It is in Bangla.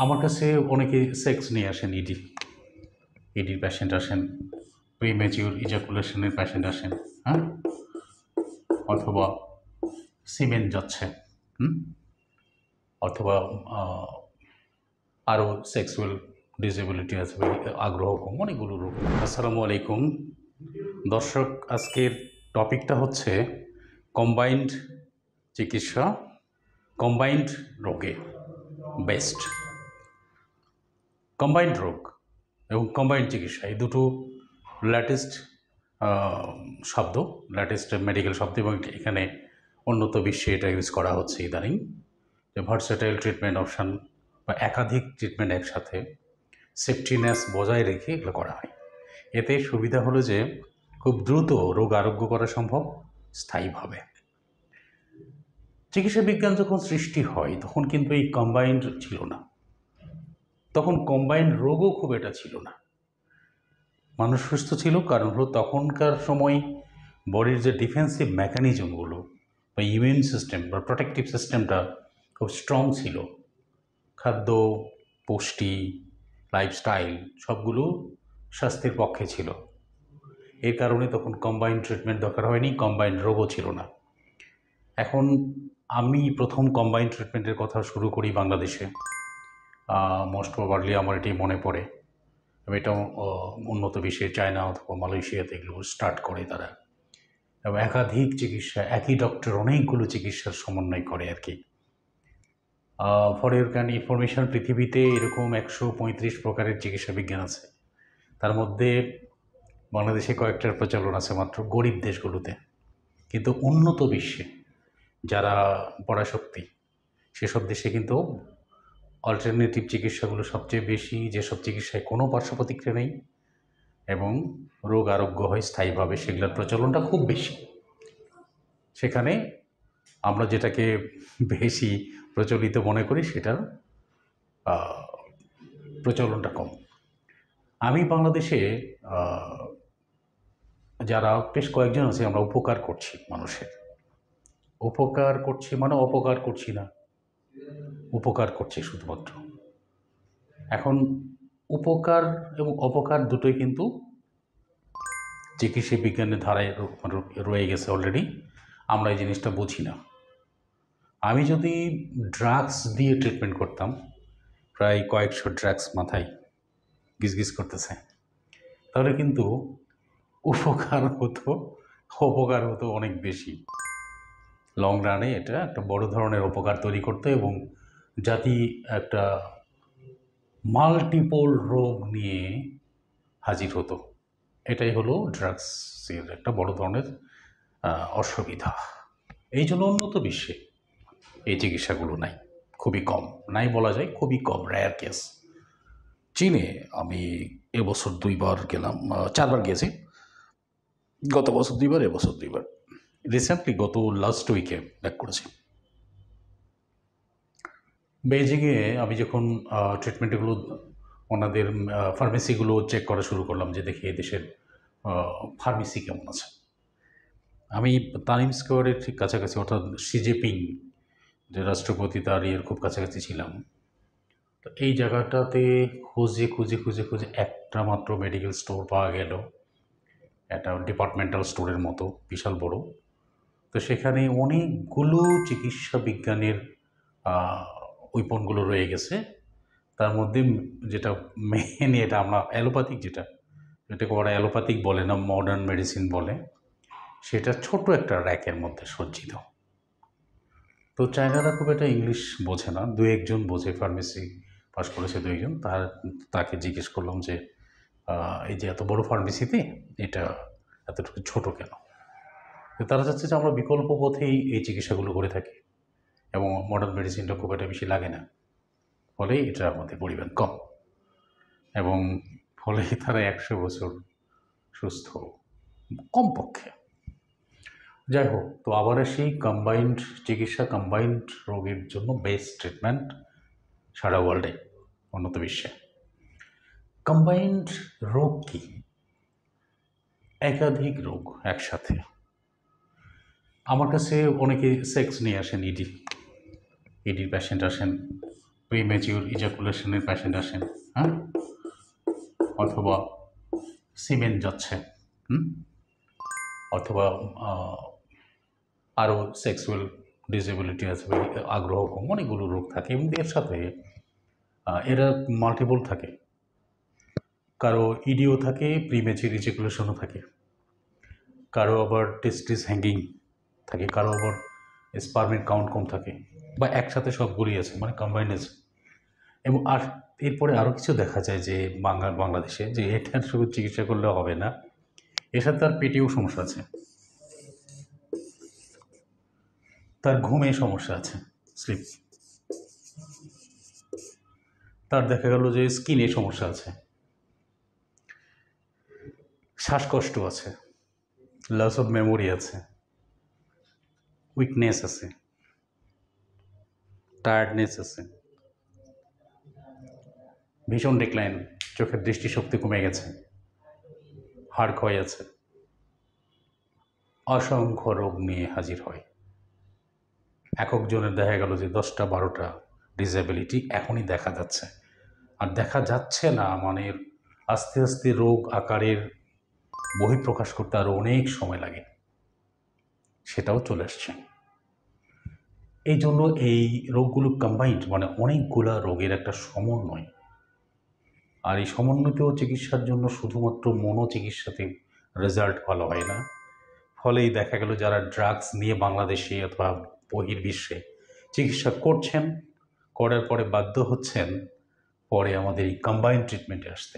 আমার কাছে অনেকে সেক্স নিয়ে আসেন, ইডির পেশেন্ট আসেন, প্রিম্যাচিউর ইজাকুলেশনের পেশেন্ট আসেন, হ্যাঁ, অথবা সিমেন যাচ্ছে, হুম, অথবা আরও সেক্সুয়াল ডিসেবিলিটি আছে, আগ্রহ কম, অনেকগুলো রোগ। আসসালামু আলাইকুম দর্শক, আজকের টপিকটা হচ্ছে কম্বাইন্ড চিকিৎসা, কম্বাইন্ড রোগে বেস্ট। কম্বাইন্ড রোগ এবং কম্বাইন্ড চিকিৎসা এই দুটো ল্যাটেস্ট শব্দ, ল্যাটেস্ট মেডিকেল শব্দ, এবং এখানে উন্নত বিশ্বে এটা ইউজ করা হচ্ছে ইদানিং, যে ভার্সেটাইল ট্রিটমেন্ট অপশান বা একাধিক ট্রিটমেন্ট একসাথে সেফটিনেস বজায় রেখে এগুলো করা হয়। এতে সুবিধা হলো যে খুব দ্রুত রোগ আরোগ্য করা সম্ভব স্থায়ীভাবে। চিকিৎসা বিজ্ঞান যখন সৃষ্টি হয় তখন কিন্তু এই কম্বাইন্ড ছিল না, তখন কম্বাইন্ড রোগও খুব এটা ছিল না। মানুষ সুস্থ ছিল, কারণ হলো তখনকার সময় বডির যে ডিফেন্সিভ মেকানিজমগুলো বা ইমিউন সিস্টেম বা প্রোটেক্টিভ সিস্টেমটা খুব স্ট্রং ছিল। খাদ্য, পুষ্টি, লাইফস্টাইল সবগুলো স্বাস্থ্যের পক্ষে ছিল। এর কারণে তখন কম্বাইন্ড ট্রিটমেন্ট দরকার হয়নি, কম্বাইন্ড রোগও ছিল না। এখন আমি প্রথম কম্বাইন্ড ট্রিটমেন্টের কথা শুরু করি বাংলাদেশে, মোস্ট প্রবাবলি আমার এটি মনে পড়ে, এবং এটা উন্নত বিশ্বে চায়না অথবা মালয়েশিয়াতে এগুলো স্টার্ট করে তারা, এবং একাধিক চিকিৎসা, একই ডক্টর অনেকগুলো চিকিৎসার সমন্বয় করে আর কি। ফর ইউর ক্যান ইনফরমেশন, পৃথিবীতে এরকম 135 প্রকারের চিকিৎসা বিজ্ঞান আছে। তার মধ্যে বাংলাদেশে কয়েকটার প্রচলন আছে মাত্র গরিব দেশগুলোতে, কিন্তু উন্নত বিশ্বে যারা পরাশক্তি সেসব দেশে কিন্তু অল্টারনেটিভ চিকিৎসাগুলো সবচেয়ে বেশি, যেসব চিকিৎসায় কোনো পার্শ্ব প্রতিক্রিয়া নেই এবং রোগ আরোগ্য হয় স্থায়ীভাবে, সেগুলোর প্রচলনটা খুব বেশি। সেখানে আমরা যেটাকে বেশি প্রচলিত মনে করি সেটার প্রচলনটা কম। আমি বাংলাদেশে যারা বেশ কয়েকজন আছে, আমরা উপকার করছি মানুষের। উপকার করছি মানে অপকার করছি না, উপকার করছি শুধুমাত্র। এখন উপকার এবং অপকার দুটোই কিন্তু চিকিৎসা বিজ্ঞানের ধারায় রয়ে গেছে অলরেডি, আমরা এই জিনিসটা বুঝি না। আমি যদি ড্রাগস দিয়ে ট্রিটমেন্ট করতাম, প্রায় কয়েকশো ড্রাগস মাথায় গিজগিজ করতেছে, তাহলে কিন্তু উপকার হতো, অপকার হতো অনেক বেশি। লং রানে এটা একটা বড় ধরনের উপকার তৈরি করতো এবং জাতি একটা মাল্টিপল রোগ নিয়ে হাজির হতো। এটাই হলো ড্রাগসের একটা বড় ধরনের অসুবিধা। এই জন্য উন্নত বিশ্বে এই চিকিৎসাগুলো নাই, খুবই কম, নাই বলা যায়, খুবই কম, রেয়ার কেস। চীনে আমি এবছর 2বার গেলাম, 4বার গিয়েছি, গত বছর 2বার, এবছর 2বার। রিসেন্টলি গত লাস্ট উইকে ব্যাক করেছি। বেইজিংয়ে আমি যখন ট্রিটমেন্টগুলো, ওনাদের ফার্মেসিগুলো চেক করা শুরু করলাম, যে দেখি এদেশের ফার্মেসি কেমন আছে। আমি তানিম স্কোয়ারের ঠিক কাছাকাছি, অর্থাৎ শি জিনপিং যে রাষ্ট্রপতি, তার ইয়ের খুব কাছাকাছি ছিলাম। তো এই জায়গাটাতে খুঁজে খুঁজে খুঁজে খুঁজে একটা মাত্র মেডিকেল স্টোর পাওয়া গেল, একটা ডিপার্টমেন্টাল স্টোরের মতো, বিশাল বড়। তো সেখানে অনেকগুলো চিকিৎসা বিজ্ঞানের উইপনগুলো রয়ে গেছে। তার মধ্যে যেটা মেন, এটা আমরা অ্যালোপ্যাথিক, যেটাকে ওরা অ্যালোপ্যাথিক বলে না, মডার্ন মেডিসিন বলে, সেটা ছোট একটা র্যাকের মধ্যে সজ্জিত। তো চায়নারা খুব একটা ইংলিশ বোঝে না, 2-1 জন বোঝে, ফার্মেসি পাস করেছে 2-1 জন। তাকে জিজ্ঞেস করলাম যে এই যে এত বড় ফার্মেসিতে এটা এতটুকু ছোট কেন? তারা চাচ্ছে যে আমরা বিকল্প পথেই এই চিকিৎসাগুলো করে থাকি এবং মডার্ন মেডিসিনটা খুব একটা বেশি লাগে না, ফলে এটার মধ্যে পরিমাণ কম, এবং ফলে তারা 100 বছর সুস্থ কমপক্ষে। যাই হোক, তো আবার সেই কম্বাইন্ড চিকিৎসা, কম্বাইন্ড রোগের জন্য বেস্ট ট্রিটমেন্ট সারা ওয়ার্ল্ডে, উন্নত বিশ্বে। কম্বাইন্ড রোগ কি? একাধিক রোগ একসাথে। আমার কাছে অনেকে সেক্স নিয়ে আসেন, ইডির পেশেন্ট আসেন, প্রিম্যাচিউর ইজাকুলেশনের পেশেন্ট আসেন, হ্যাঁ, অথবা সিমেন্ট যাচ্ছে, হুম, অথবা আরও সেক্সুয়াল ডিসেবিলিটি আছে, আগ্রহ কম, অনেকগুলো রোগ থাকে এবং এর সাথে এরা মাল্টিপল থাকে। কারো ইডিও থাকে, প্রিম্যাচিউর ইজাকুলেশনও থাকে, কারো আবার টেস্টিস হ্যাঙ্গিং থাকে, কারো আবার স্পার্মের কাউন্ট কম থাকে, বা একসাথে সবগুলি আছে, মানে কম্বাইন্ড আছে। এবং আর এরপরে আরও কিছু দেখা যায় যে বাংলাদেশে যে এটার শুধু চিকিৎসা করলে হবে না, এর সাথে তার পেটেও সমস্যা আছে, তার ঘুমে সমস্যা আছে, স্লিপ, তার দেখা গেল যে স্কিনে সমস্যা আছে, শ্বাসকষ্ট আছে, লস অফ মেমোরি আছে, উইকনেস আছে, টায়ার্ডনেস আছে, ভীষণ ডিক্লাইন, চোখের দৃষ্টিশক্তি কমে গেছে, হাড় ক্ষয় আছে, অসংখ্য রোগ নিয়ে হাজির হয়। একজনের দেখা গেল যে 10টা-12টা ডিসেবিলিটি এখনই দেখা যাচ্ছে, আর দেখা যাচ্ছে না মানে আস্তে আস্তে রোগ আকারের বহিঃপ্রকাশ করতে আরও অনেক সময় লাগে, সেটাও চলে আসছে। এই জন্য এই রোগগুলো কম্বাইন্ড, মানে অনেকগুলা রোগের একটা সমন্বয়। আর এই সমন্বিত চিকিৎসার জন্য শুধুমাত্র মনোচিকিৎসাতে রেজাল্ট ভালো হয় না। ফলেই দেখা গেল যারা ড্রাগস নিয়ে বাংলাদেশে অথবা বহির্বিশ্বে চিকিৎসা করছেন, করার পরে বাধ্য হচ্ছেন পরে আমাদের এই কম্বাইন্ড ট্রিটমেন্টে আসতে।